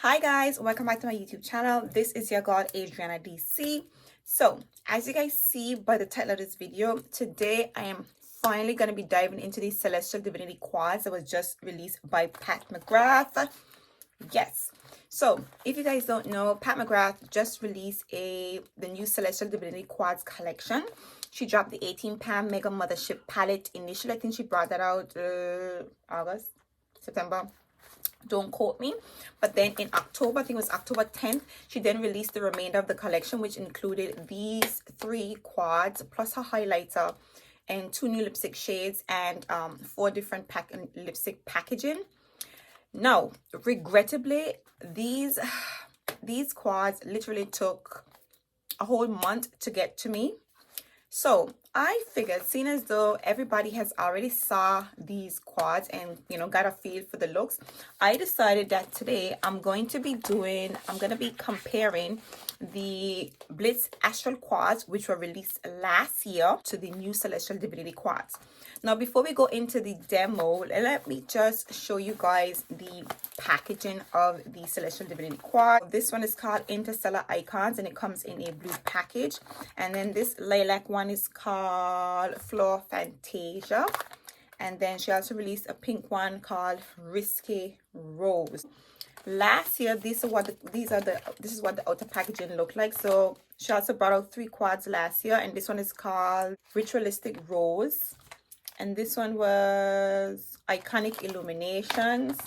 Hi guys, welcome back to my YouTube channel. This is your girl Adriana DC. So as you guys see by the title of this video, today I am finally going to be diving into the Celestial Divinity quads that was just released by Pat Mcgrath. Yes, so if you guys don't know, Pat Mcgrath just released the new Celestial Divinity quads collection. She dropped the 18-pound mega mothership palette. Initially I think she brought that out August, September, don't quote me, but then in October, I think it was October 10th, she then released the remainder of the collection, which included these 3 quads plus her highlighter and 2 new lipstick shades and 4 different lipstick packaging. Now regrettably, these quads literally took a whole month to get to me. So I figured, seeing as though everybody has already saw these quads and got a feel for the looks, I decided that today I'm going to be comparing the Blits Astral quads, which were released last year, to the new Celestial Divinity quads. Now before we go into the demo, let me just show you guys the packaging of the Celestial Divinity quad. This one is called Interstellar Icons and it comes in a blue package, and then this lilac one is called Fantasia, and then she also released a pink one called Risque Rose. Last year, this is what the outer packaging looked like. So she also brought out 3 quads last year, and this one is called Ritualistic Rose, and this one was Iconic Illuminations,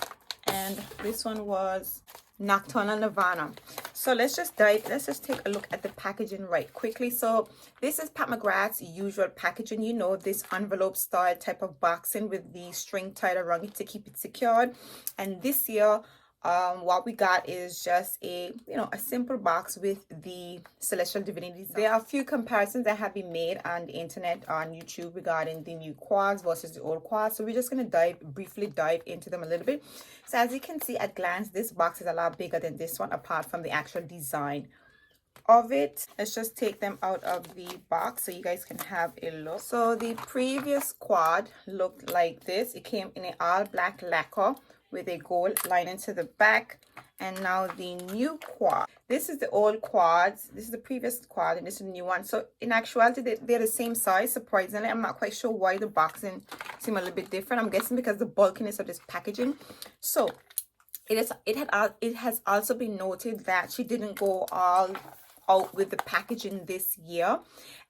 and this one was Nocturnal Nirvana. So let's just take a look at the packaging right quickly. So this is Pat Mcgrath's usual packaging, this envelope style type of boxing with the string tied around it to keep it secured. And this year what we got is just a simple box with the Celestial Divinities. There are a few comparisons that have been made on the internet, on YouTube, regarding the new quads versus the old quads, so we're just going to briefly dive into them a little bit. So as you can see at glance, this box is a lot bigger than this one, apart from the actual design of it. Let's just take them out of the box so you guys can have a look. So the previous quad looked like this. It came in an all black lacquer with a gold lining to the back. And now the new quad, this is the old quads, this is the previous quad, and this is the new one. So in actuality, they're the same size. Surprisingly, I'm not quite sure why the boxing seemed a little bit different. I'm guessing because the bulkiness of this packaging. So it has also been noted that she didn't go all out with the packaging this year,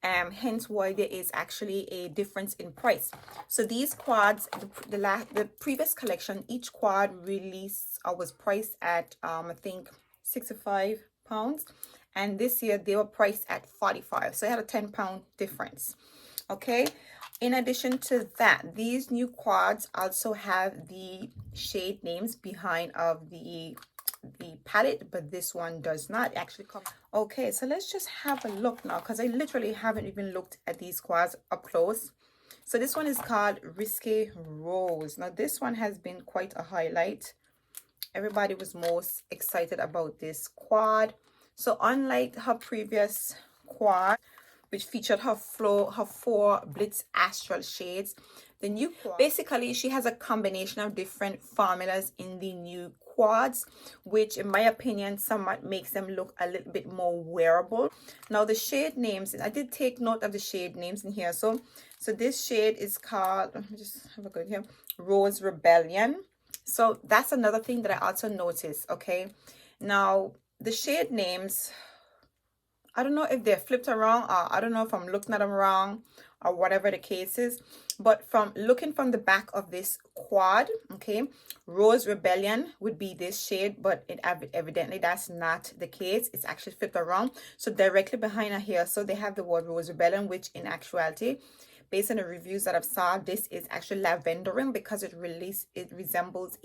hence why there is actually a difference in price. So these quads, the previous collection, each quad released was priced at I think £65, and this year they were priced at 45, so it had a £10 difference. Okay, in addition to that, these new quads also have the shade names behind of the palette, but this one does not actually come. Okay, so let's just have a look now, because I literally haven't even looked at these quads up close. So this one is called Risque Rose. Now this one has been quite a highlight. Everybody was most excited about this quad. So unlike her previous quad, which featured her 4 Blitz Astral shades, the new quad, basically she has a combination of different formulas in the new quads, which in my opinion somewhat makes them look a little bit more wearable. Now the shade names, I did take note of the shade names in here. So this shade is called, let me just have a good here, Rose Rebellion. So that's another thing that I also noticed. Okay, now the shade names, I don't know if they're flipped around, or I don't know if I'm looking at them wrong, or whatever the case is, but from looking from the back of this quad, okay, Rose Rebellion would be this shade, but evidently that's not the case. It's actually flipped around. So directly behind her here, so they have the word Rose Rebellion, which in actuality, based on the reviews that I've saw, this is actually lavendering, because it resembles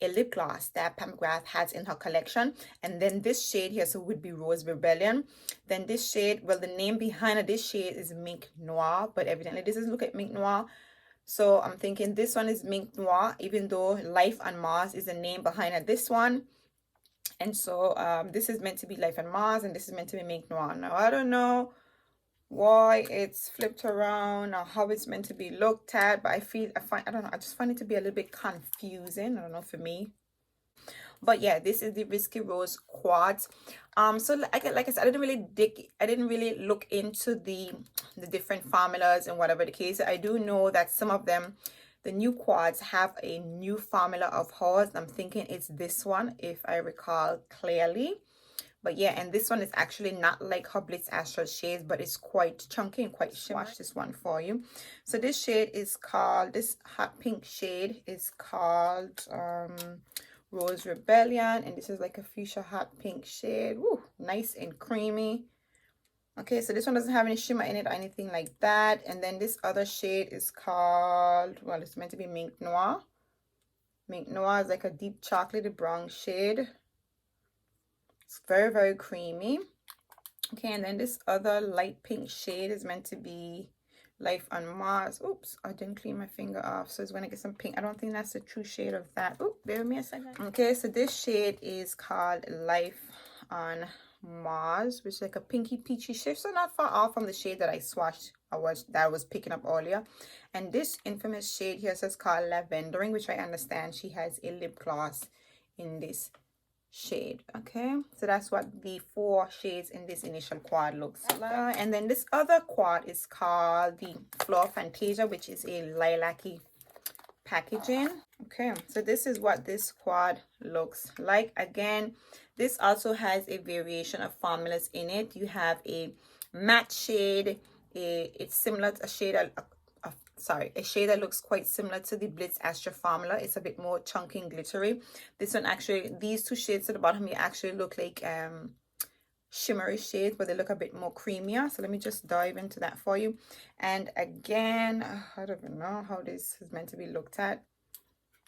a lip gloss that Pat Mcgrath has in her collection. And then this shade here, so would be Rose Rebellion. Then this shade, well, the name behind this shade is Mink Noir, but evidently this is look at Mink Noir. So I'm thinking this one is Mink Noir, even though Life on Mars is the name behind this one. And so this is meant to be Life on Mars, and this is meant to be Mink Noir. Now I don't know why it's flipped around or how it's meant to be looked at, but I don't know, I just find it to be a little bit confusing. I don't know, for me. But yeah, this is the Risky Rose Quartz. So like I said, I didn't really look into the different formulas and whatever the case. I do know that some of them, the new quartz, have a new formula of hers. I'm thinking it's this one, if I recall clearly. But yeah, and this one is actually not like her Blitz Astral shades, but it's quite chunky and quite shimmery. Swatch this one for you. So this shade is called, this hot pink shade is called Rose Rebellion, and this is like a fuchsia hot pink shade. Woo, nice and creamy. Okay, so this one doesn't have any shimmer in it or anything like that. And then this other shade is called, well, it's meant to be Mink Noir. Mink Noir is like a deep chocolatey brown shade. It's very, very creamy. Okay, and then this other light pink shade is meant to be Life on Mars. Oops, I didn't clean my finger off, so it's going to get some pink. I don't think that's the true shade of that. Oh, bear with me a second. Okay, so this shade is called Life on Mars, which is like a pinky peachy shade, so not far off from the shade that I swatched, that I was picking up earlier. And this infamous shade here says called Lavendering, which I understand she has a lip gloss in this shade. Okay, so that's what the 4 shades in this initial quad looks like. And then this other quad is called the Floor Fantasia, which is a lilac-y packaging. Okay, so this is what this quad looks like. Again, this also has a variation of formulas in it. You have a matte shade, it's similar to a shade a shade that looks quite similar to the Blitz Astral formula. It's a bit more chunky and glittery. This one actually, these 2 shades at the bottom here actually look like shimmery shades, but they look a bit more creamier. So let me just dive into that for you. And again, I don't even know how this is meant to be looked at.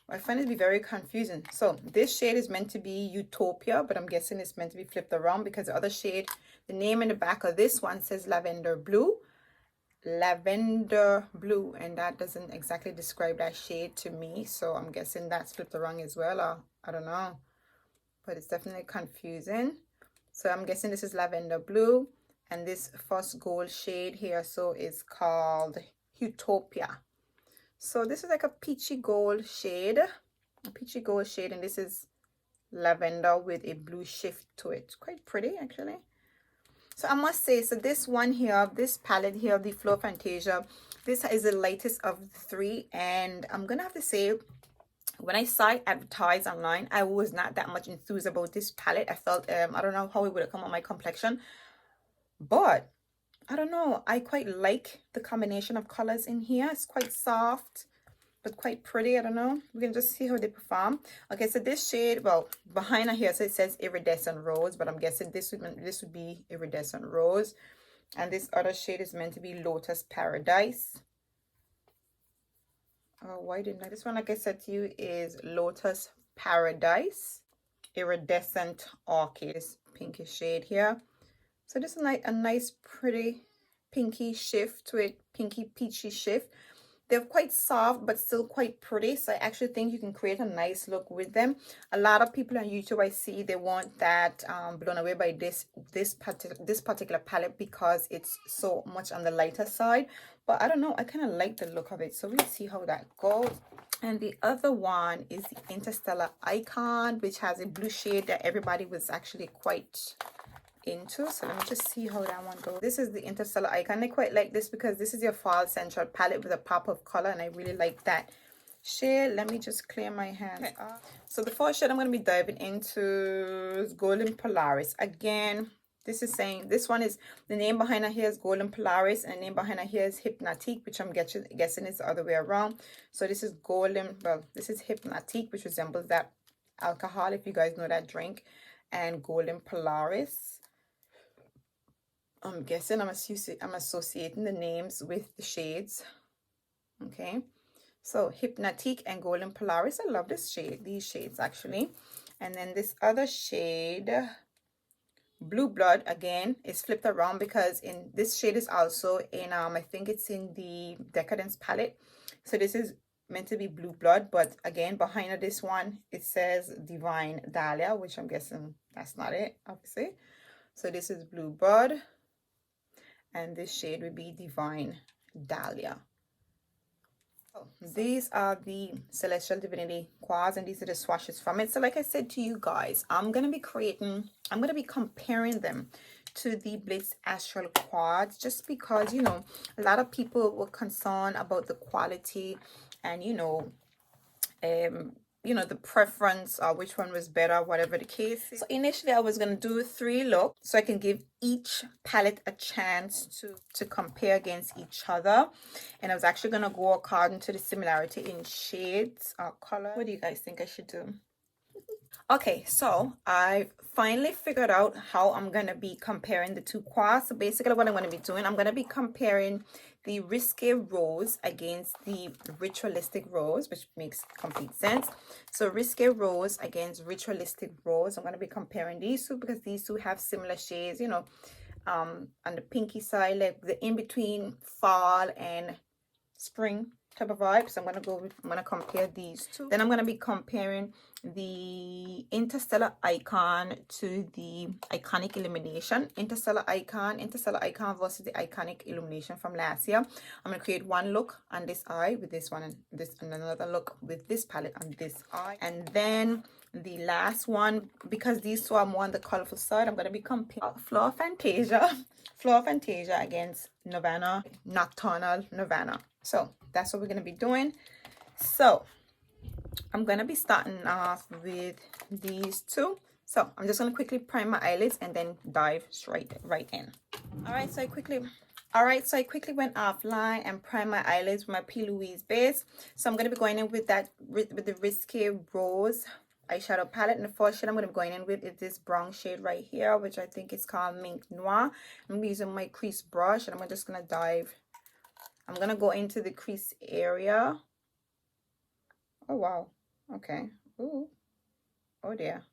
I find it to be very confusing. So this shade is meant to be Utopia, but I'm guessing it's meant to be flipped around because the other shade, the name in the back of this one says Lavender Blue, and that doesn't exactly describe that shade to me, so I'm guessing that's flipped around as well, or I don't know, but it's definitely confusing. So I'm guessing this is Lavender Blue, and this first gold shade here so is called Utopia. So this is like a peachy gold shade, and this is lavender with a blue shift to it. It's quite pretty actually. So I must say, so this one here, this palette here, the Floor Fantasia, this is the lightest of the 3, and I'm gonna have to say, when I saw it advertised online, I was not that much enthused about this palette. I felt I don't know how it would have come on my complexion, but I don't know, I quite like the combination of colors in here. It's quite soft but quite pretty. I don't know, we can just see how they perform. Okay, so this shade, well, behind her here, so it says Iridescent Rose, but I'm guessing this would be Iridescent Rose. And this other shade is meant to be Lotus Paradise. Oh, why didn't I? This one, like I said to you, is Lotus Paradise. Iridescent Orchid, this pinkish shade here. So this is a nice pretty pinky shift to it, pinky peachy shift. They're quite soft but still quite pretty, so I actually think you can create a nice look with them. A lot of people on YouTube, I see, they want that blown away by this particular palette because it's so much on the lighter side, but I don't know, I kind of like the look of it, so we'll see how that goes. And the other one is the Interstellar Icon, which has a blue shade that everybody was actually quite into. So let me just see how that one goes. This is the Interstellar Icon. I quite like this because this is your fall central palette with a pop of color, and I really like that shade. Let me just clear my hands. Okay. So the first shade I'm going to be diving into is Golden Polaris. Again, this is saying, this one is, the name behind her here is Golden Polaris, and the name behind her here is Hypnotique, which I'm guessing is the other way around. So this is Golden, well, this is Hypnotique, which resembles that alcohol, if you guys know that drink, and Golden Polaris. I'm guessing I'm associating the names with the shades. Okay, so Hypnotique and Golden Polaris. I love this shade, these shades actually. And then this other shade, Blue Blood, again is flipped around because in this shade is also in I think it's in the Decadence palette. So this is meant to be Blue Blood, but again behind this one it says Divine Dahlia, which I'm guessing that's not it, obviously. So this is Blue Blood, and this shade would be Divine Dahlia. These are the Celestial Divinity quads, and these are the swatches from it. So like I said to you guys, I'm going to be comparing them to the Blits Astral quads, just because, you know, a lot of people were concerned about the quality and, the preference or which one was better, whatever the case is. So initially I was going to do 3 looks so I can give each palette a chance to compare against each other, and I was actually going to go according to the similarity in shades or color. What do you guys think I should do? Okay, so I finally figured out how I'm going to be comparing the 2 quads. So basically what I'm going to be doing, I'm going to be comparing the risque rose against the ritualistic rose, which makes complete sense. So risque rose against ritualistic rose. I'm going to be comparing these 2 because these 2 have similar shades, you know, on the pinky side, like the in-between fall and spring type of vibe. So I'm going to compare these 2. Then I'm going to be comparing the interstellar icon to the iconic illumination. Interstellar icon versus the iconic illumination from last year. I'm going to create 1 look on this eye with this one, and this, and another look with this palette on this eye. And then the last one, because these 2 are more on the colorful side, I'm going to be comparing Floor Fantasia against Nocturnal Nirvana. So that's what we're going to be doing. So I'm going to be starting off with these 2. So I'm just going to quickly prime my eyelids and then dive straight right in. All right, so I quickly went offline and primed my eyelids with my P. Louise base. So I'm going to be going in with the Risque Rose eyeshadow palette, and the first shade I'm going to be going in with is this brown shade right here, which I think is called Mink Noir. I'm using my crease brush, and I'm just going to dive. I'm going to go into the crease area. Oh, wow. Okay. Ooh. Oh, dear.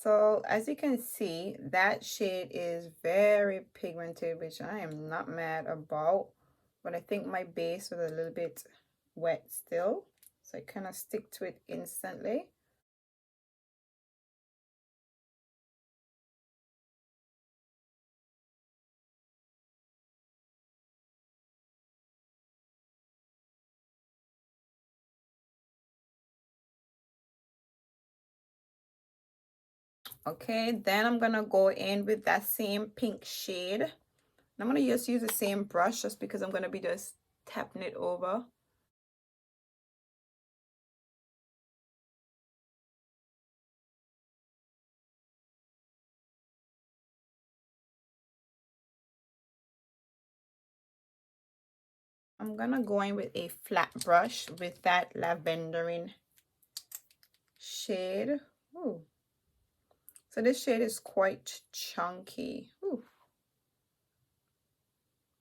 So, as you can see, that shade is very pigmented, which I am not mad about. But I think my base was a little bit wet still. So, I kind of stick to it instantly. Okay, then I'm gonna go in with that same pink shade. I'm gonna just use the same brush just because I'm gonna be just tapping it over. I'm gonna go in with a flat brush with that lavendering shade. Ooh. So this shade is quite chunky. Ooh.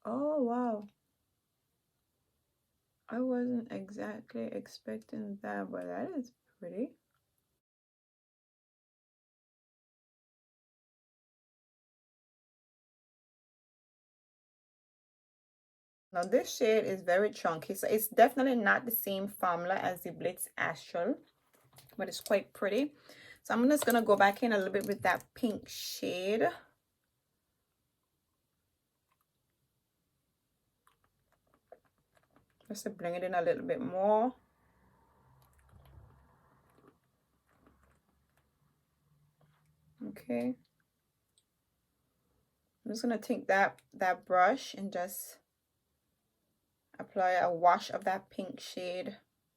Oh, wow. I wasn't exactly expecting that, but that is pretty. Now this shade is very chunky, so it's definitely not the same formula as the Blits Astral, but it's quite pretty. So I'm just gonna go back in a little bit with that pink shade. Just to bring it in a little bit more. Okay. I'm just gonna take that brush and just apply a wash of that pink shade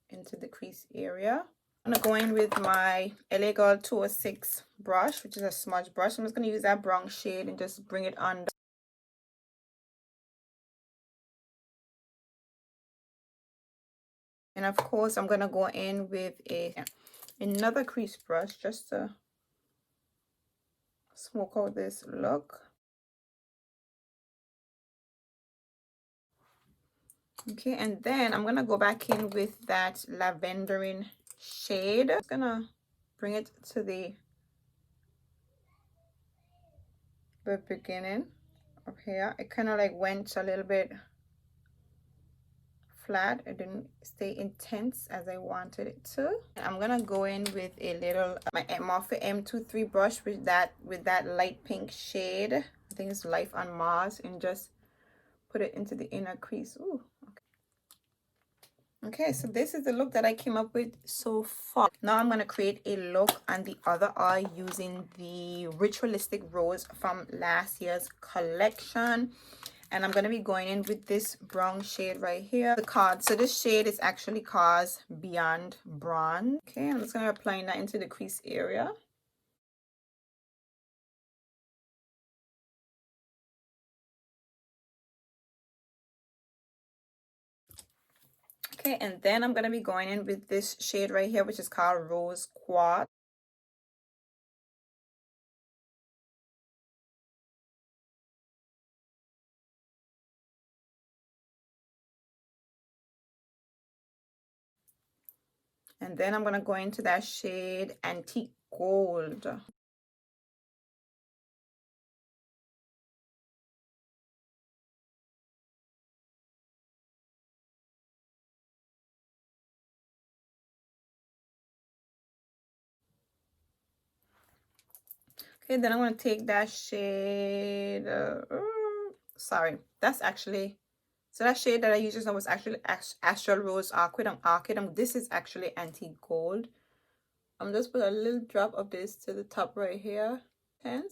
into the crease area. I'm gonna go in with my LA Girl 206 brush, which is a smudge brush. I'm just gonna use that brown shade and just bring it under. And of course, I'm gonna go in with another crease brush just to smoke out this look. Okay, and then I'm gonna go back in with that lavendering shade. I'm gonna bring it to the beginning of here. It kind of like went a little bit flat. It didn't stay intense as I wanted it to. I'm gonna go in with a little my Morphe M23 brush with that light pink shade. I think it's Life on Mars, and just put it into the inner crease. Ooh, okay. Okay, so this is the look that I came up with so far. Now I'm going to create a look on the other eye using the ritualistic rose from last year's collection. And I'm going to be going in with this brown shade right here. The card. So this shade is actually called Beyond Bronze. Okay, I'm just going to apply that into the crease area. Okay, and then I'm going to be going in with this shade right here, which is called Rose Quartz. And then I'm going to go into that shade Antique Gold. Okay, then I'm going to take that shade. Sorry, that's actually... So that shade that I used just now was actually Astral Rose Arcade. This is actually Antique Gold. I'm just put a little drop of this to the top right here. And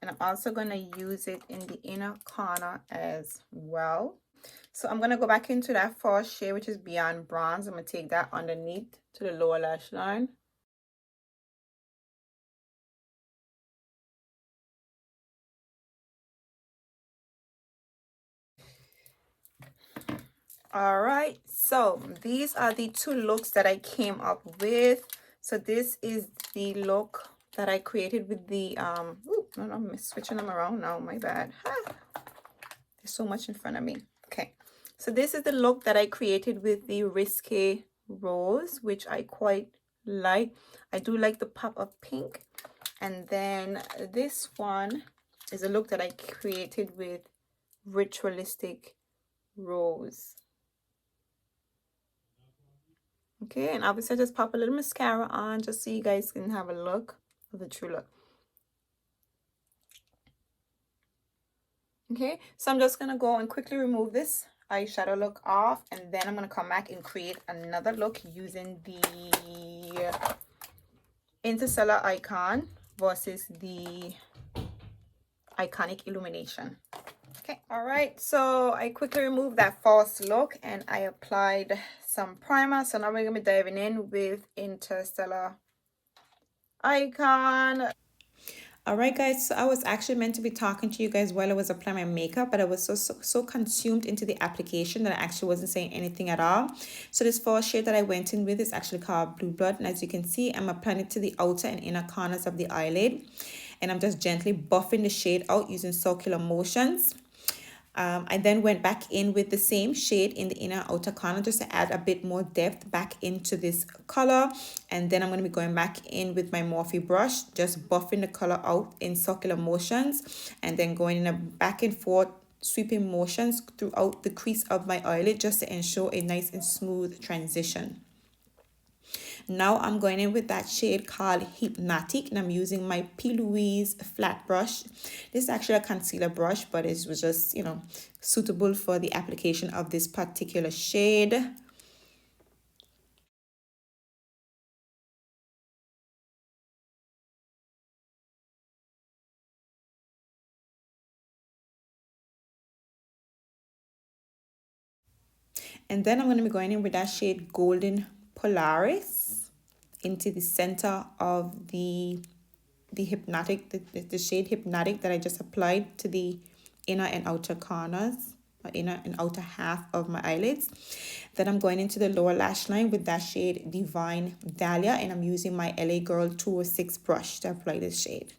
I'm also going to use it in the inner corner as well. So I'm going to go back into that first shade, which is Beyond Bronze. I'm going to take that underneath to the lower lash line. All right, so these are the two looks that I came up with. So this is the look that I created with the ooh, no, I'm switching them around now, my bad. There's so much in front of me. Okay, so this is the look that I created with the Risque Rose, which I quite like. I do like the pop of pink. And then this one is a look that I created with Ritualistic Rose. Okay, and obviously I just pop a little mascara on just so you guys can have a look of the true look. Okay, so I'm just gonna go and quickly remove this eyeshadow look off, and then I'm gonna come back and create another look using the Interstellar Icon versus the Iconic Illumination. Okay, all right, so I quickly removed that false look and I applied some primer. So now we're gonna be diving in with Interstellar Icon. All right, guys, so I was actually meant to be talking to you guys while I was applying my makeup, but I was so consumed into the application that I actually wasn't saying anything at all. So this first shade that I went in with is actually called Blue Blood, and as you can see, I'm applying it to the outer and inner corners of the eyelid, and I'm just gently buffing the shade out using circular motions. I then went back in with the same shade in the inner outer corner just to add a bit more depth back into this color. And then I'm going to be going back in with my Morphe brush, just buffing the color out in circular motions, and then going in a back and forth sweeping motions throughout the crease of my eyelid just to ensure a nice and smooth transition. Now I'm going in with that shade called Hypnotic, and I'm using my P. Louise flat brush. This is actually a concealer brush, but it was just, suitable for the application of this particular shade. And then I'm going to be going in with that shade Golden Polaris into the center of the hypnotic, the shade Hypnotic that I just applied to the inner and outer corners, or inner and outer half of my eyelids. Then I'm going into the lower lash line with that shade Divine Dahlia, and I'm using my LA Girl 206 brush to apply this shade.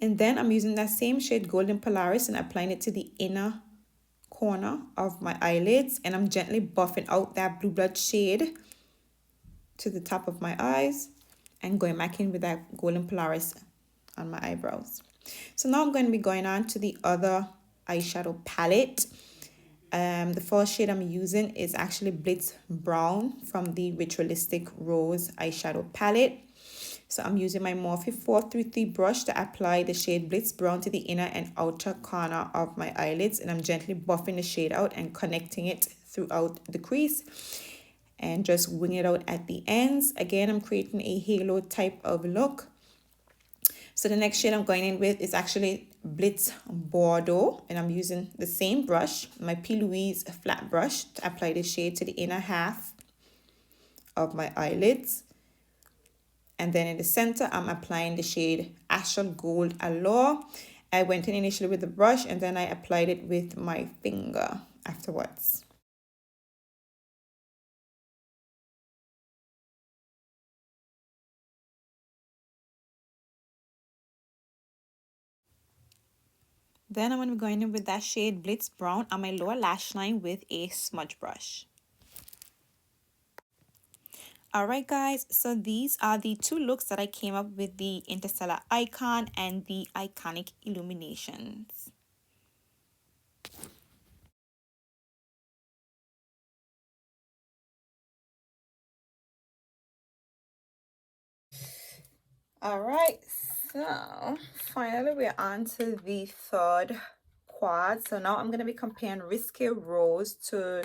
And then I'm using that same shade Golden Polaris and applying it to the inner corner of my eyelids, and I'm gently buffing out that Blue Blood shade to the top of my eyes and going back in with that Golden Polaris on my eyebrows. So now I'm going to be going on to the other eyeshadow palette. The first shade I'm using is actually Blitz Brown from the Ritualistic Rose eyeshadow palette. So I'm using my Morphe 433 brush to apply the shade Blitz Brown to the inner and outer corner of my eyelids. And I'm gently buffing the shade out and connecting it throughout the crease. And just wing it out at the ends. Again, I'm creating a halo type of look. So the next shade I'm going in with is actually Blitz Bordeaux. And I'm using the same brush, my P. Louise flat brush, to apply the shade to the inner half of my eyelids. And then in the center, I'm applying the shade Astral Gold Allure. I went in initially with the brush and then I applied it with my finger afterwards. Then I'm going to be going in with that shade Blitz Brown on my lower lash line with a smudge brush. Alright guys, so these are the two looks that I came up with, the Interstellar Icon and the Iconic Illuminations. Alright, so finally we're on to the third quad. So now I'm going to be comparing Risque Rose to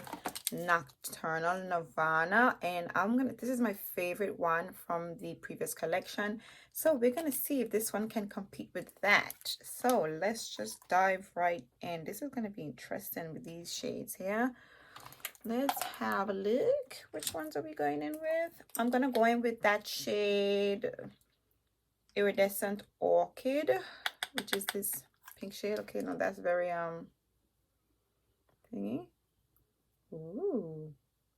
Nocturnal Nirvana, and this is my favorite one from the previous collection. So we're going to see if this one can compete with that. So let's just dive right in. This is going to be interesting with these shades here. Let's have a look. Which ones are we going in with? I'm going to go in with that shade Iridescent Orchid, which is this pink shade. Okay, no, that's very thingy. Ooh,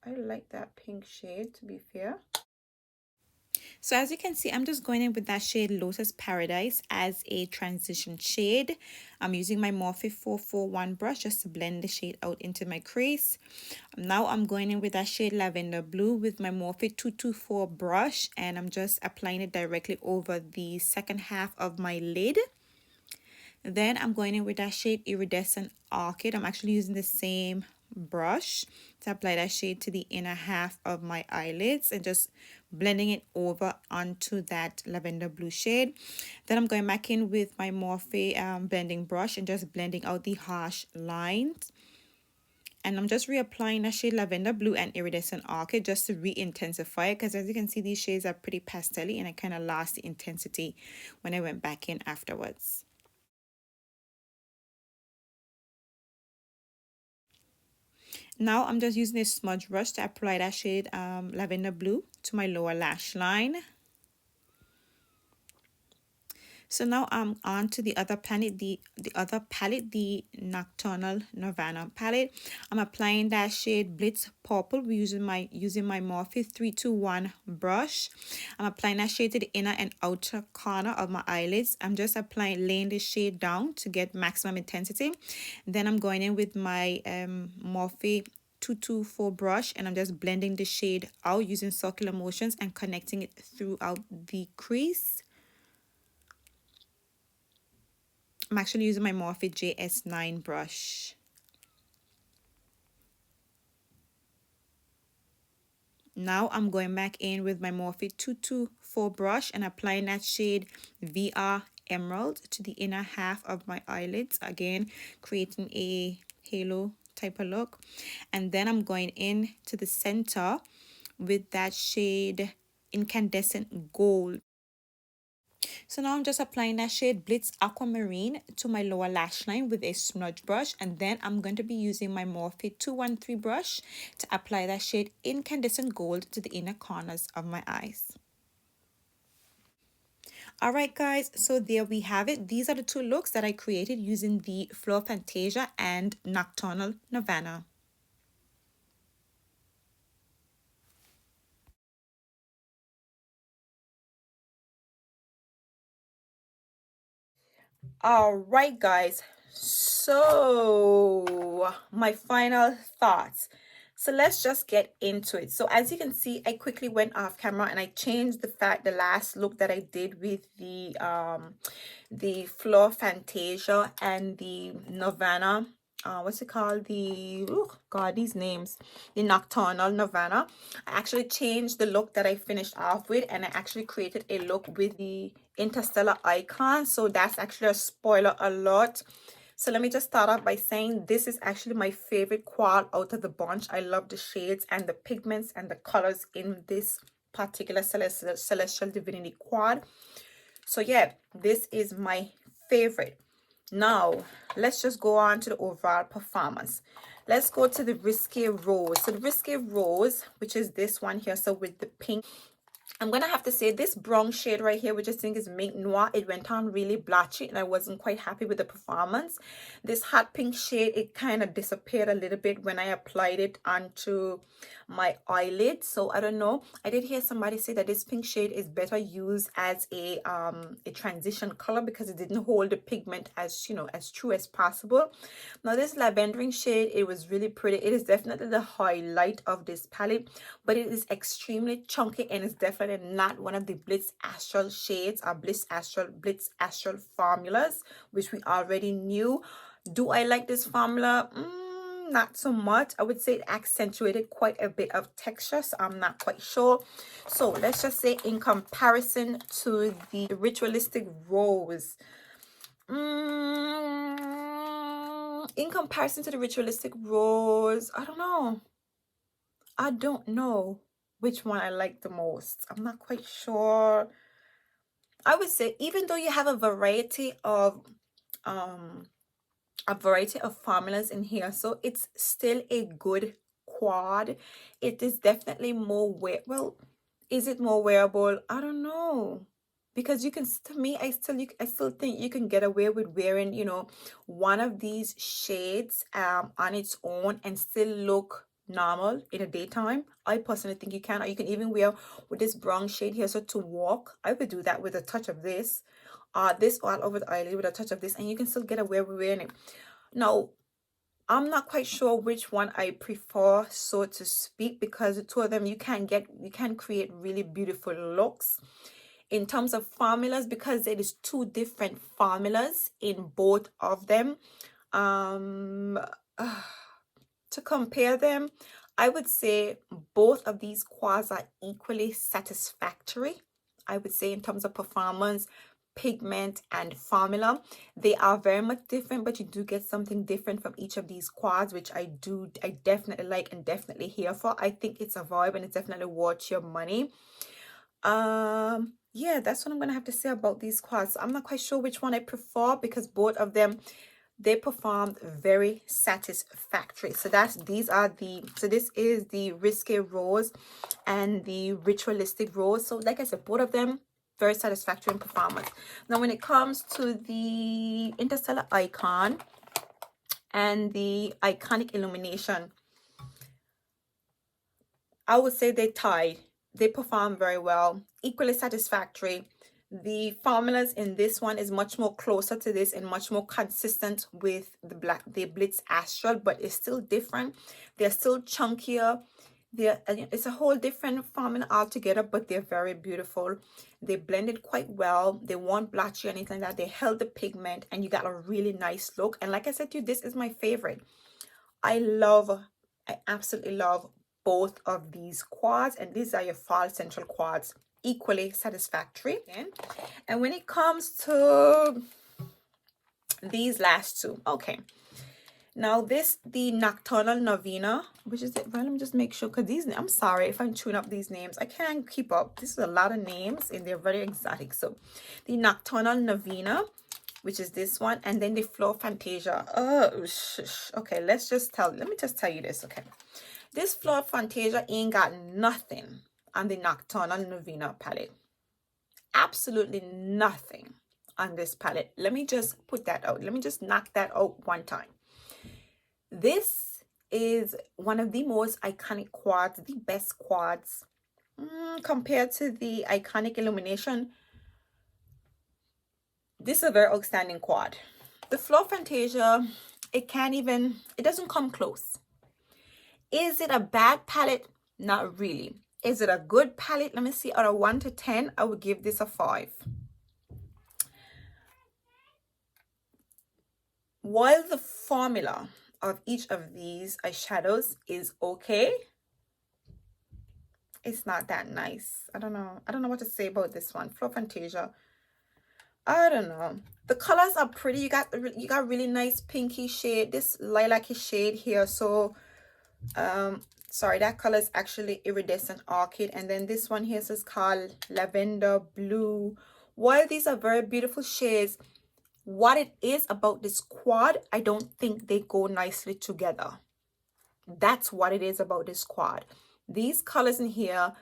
I like that pink shade, to be fair. So as you can see, I'm just going in with that shade Lotus Paradise as a transition shade. I'm using my Morphe 441 brush just to blend the shade out into my crease. Now I'm going in with that shade Lavender Blue with my Morphe 224 brush, and I'm just applying it directly over the second half of my lid. Then I'm going in with that shade Iridescent Orchid. I'm actually using the same brush to apply that shade to the inner half of my eyelids and just blending it over onto that lavender blue shade. Then I'm going back in with my Morphe blending brush and just blending out the harsh lines. And I'm just reapplying that shade Lavender Blue and Iridescent Orchid just to re-intensify it, because as you can see, these shades are pretty pastel-y and I kind of lost the intensity when I went back in afterwards. Now I'm just using a smudge brush to apply that shade Lavender Blue to my lower lash line. So now I'm on to the other palette, the Nocturnal Nirvana palette. I'm applying that shade Blitz Purple using my Morphe 321 brush. I'm applying that shade to the inner and outer corner of my eyelids. I'm just laying the shade down to get maximum intensity. Then I'm going in with my Morphe 224 brush, and I'm just blending the shade out using circular motions and connecting it throughout the crease. I'm actually using my Morphe JS9 brush. Now I'm going back in with my Morphe 224 brush and applying that shade VR Emerald to the inner half of my eyelids, again creating a halo type of look. And then I'm going in to the center with that shade Incandescent Gold. So now I'm just applying that shade Blitz Aquamarine to my lower lash line with a smudge brush, and then I'm going to be using my Morphe 213 brush to apply that shade Incandescent Gold to the inner corners of my eyes. Alright guys, so there we have it. These are the two looks that I created using the Fleur Fantasia and Nocturnal Nirvana. All right guys, so my final thoughts. So let's just get into it. So as you can see, I quickly went off camera and I changed the last look that I did with the Fleur Fantasia and the Nirvana what's it called, the oh god, these names, the Nocturnal Nirvana. I actually changed the look that I finished off with, and I actually created a look with the interstellar icon. So that's actually a spoiler alert. So let me just start off by saying this is actually my favorite quad out of the bunch. I love the shades and the pigments and the colors in this particular celestial divinity quad. So yeah, this is my favorite. Now, let's just go on to the overall performance. Let's go to the Risque Rose. So the Risque Rose, which is this one here, so with the pink, I'm gonna have to say this brown shade right here, which I think is Mink Noir, it went on really blotchy and I wasn't quite happy with the performance. This hot pink shade, it kind of disappeared a little bit when I applied it onto my eyelid. So I don't know. I did hear somebody say that this pink shade is better used as a transition color because it didn't hold the pigment as, you know, as true as possible. Now this lavendering shade, it was really pretty. It is definitely the highlight of this palette, but it is extremely chunky and it's definitely not one of the Blitz Astral shades or Blitz Astral formulas, which we already knew. Do I like this formula? Not so much. I would say it accentuated quite a bit of texture, so I'm not quite sure. So let's just say in comparison to the Ritualistic Rose, in comparison to the Ritualistic Rose, I don't know. I don't know which one I like the most. I'm not quite sure. I would say even though you have a variety of formulas in here, so it's still a good quad. It is definitely more well, is it more wearable? I don't know, because you can, to me, I still think you can get away with wearing, you know, one of these shades on its own and still look normal in the daytime. I personally think you can, or you can even wear with this brown shade here. So to walk, I would do that with a touch of this all over the eyelid with a touch of this, and you can still get away with wearing it. Now, I'm not quite sure which one I prefer, so to speak, because the two of them, you can create really beautiful looks in terms of formulas, because there is two different formulas in both of them. To compare them, I would say both of these quads are equally satisfactory. I would say in terms of performance, pigment, and formula, they are very much different, but you do get something different from each of these quads, which I definitely like and definitely here for. I think it's a vibe and it's definitely worth your money. Yeah, that's what I'm gonna have to say about these quads. I'm not quite sure which one I prefer because both of them, they performed very satisfactory. So this is the Risque Rose and the Ritualistic Rose. So like I said, both of them very satisfactory in performance. Now when it comes to the Interstellar Icon and the Iconic Illumination, I would say they tied. They perform very well, equally satisfactory. The formulas in this one is much more closer to this and much more consistent with the Blitz Astral, but it's still different. They're still chunkier. It's a whole different formula altogether, but they're very beautiful. They blended quite well. They weren't blotchy or anything like that. They held the pigment and you got a really nice look. And like I said to you, this is my favorite. I absolutely love both of these quads, and these are your fall central quads, equally satisfactory. And when it comes to these last two, okay, now the Nocturnal Novena, which is it, well, let me just make sure, because these, I'm sorry if I'm chewing up these names, I can't keep up. This is a lot of names and they're very exotic. So the Nocturnal Novena, which is this one, and then the Flow Fantasia. Okay, let me just tell you this. Okay, this Flow Fantasia ain't got nothing on the Nocturnal Novena palette. Absolutely nothing on this palette. Let me just put that out. Let me just knock that out one time. This is one of the most iconic quads, the best quads compared to the Iconic Illumination. This is a very outstanding quad. The Flow Fantasia, it doesn't come close. Is it a bad palette? Not really. Is it a good palette? Let me see. Out of 1 to 10, I would give this a 5. While the formula of each of these eyeshadows is okay. It's not that nice. I don't know what to say about this one. Fluff Fantasia. I don't know. The colors are pretty. You got really nice pinky shade, this lilac-y shade here. So sorry, that color is actually Iridescent Orchid, and then this one here is called Lavender Blue. While these are very beautiful shades, what it is about this quad, I don't think they go nicely together. That's what it is about this quad. These colors in here,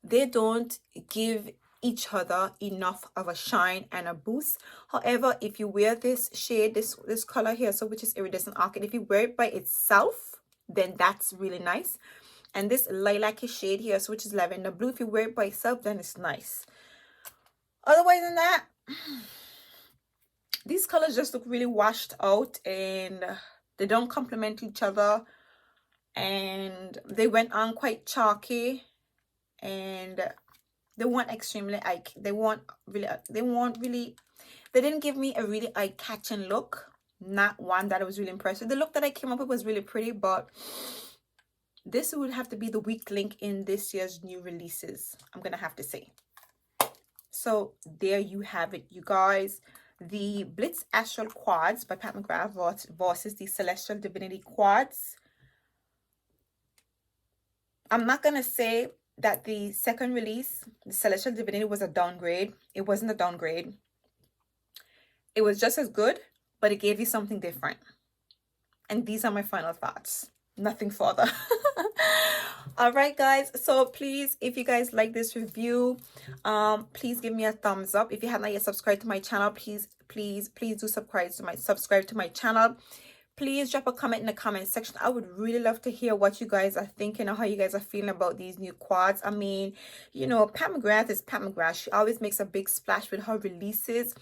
they don't give each other enough of a shine and a boost. However, if you wear this shade, this color here, so which is Iridescent Orchid, if you wear it by itself, then that's really nice. And this lilac-y shade here, so which is Lavender Blue, if you wear it by itself, then it's nice. Otherwise than that, these colors just look really washed out, and they don't complement each other, and they went on quite chalky, and they weren't extremely they didn't give me a really eye-catching look. Not one that I was really impressed with. The look that I came up with was really pretty, but this would have to be the weak link in this year's new releases, I'm gonna have to say. So there you have it, you guys. The Blits Astral Quads by Pat McGrath versus the Celestial Divinity Quads. I'm not gonna say that the second release, the Celestial Divinity, was a downgrade. It wasn't a downgrade. It was just as good, but it gave you something different. And these are my final thoughts. Nothing further. All right, guys. So please, if you guys like this review, please give me a thumbs up. If you have not yet subscribed to my channel, please do subscribe to my channel. Please drop a comment in the comment section. I would really love to hear what you guys are thinking or how you guys are feeling about these new quads. I mean, you know, Pat McGrath is Pat McGrath. She always makes a big splash with her releases.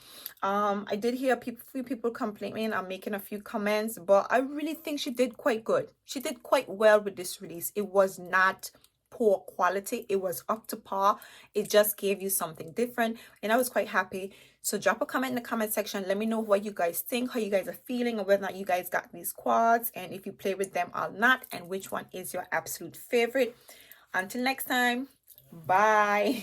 I did hear few people complaining. I'm making a few comments, but I really think she did quite good. She did quite well with this release. It was not poor quality. It was up to par. It just gave you something different, and I was quite happy. So drop a comment in the comment section. Let me know what you guys think, how you guys are feeling, or whether or not you guys got these quads, and if you play with them or not, and which one is your absolute favorite. Until next time, bye.